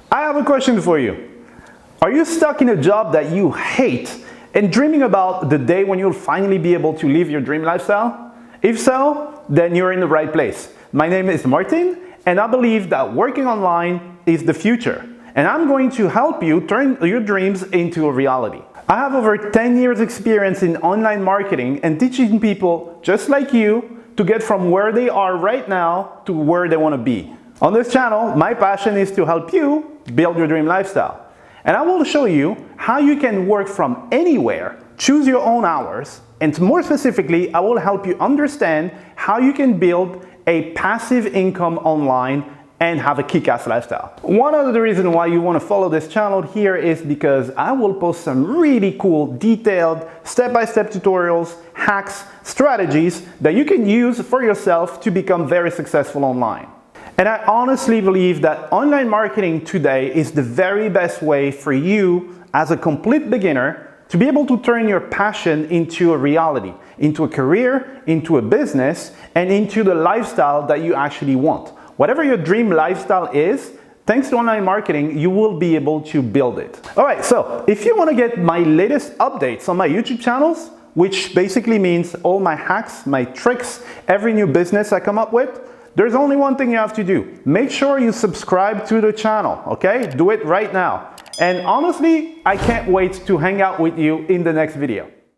I have a question for you. Are you stuck in a job that you hate and dreaming about the day when you'll finally be able to live your dream lifestyle? If so, then you're in the right place. My name is Martin, and I believe that working online is the future. And I'm going to help you turn your dreams into a reality. I have over 10 years experience in online marketing and teaching people just like you to get from where they are right now to where they want to be. On this channel, my passion is to help you build your dream lifestyle. And I will show you how you can work from anywhere, choose your own hours, and more specifically, I will help you understand how you can build a passive income online and have a kick-ass lifestyle. One of the reasons why you want to follow this channel here is because I will post some really cool, detailed, step-by-step tutorials, hacks, strategies that you can use for yourself to become very successful online. And I honestly believe that online marketing today is the very best way for you as a complete beginner to be able to turn your passion into a reality, into a career, into a business, and into the lifestyle that you actually want. Whatever your dream lifestyle is, thanks to online marketing, you will be able to build it. All right, so if you want to get my latest updates on my YouTube channels, which basically means all my hacks, my tricks, every new business I come up with, there's only one thing you have to do. Make sure you subscribe to the channel, okay? Do it right now. And honestly, I can't wait to hang out with you in the next video.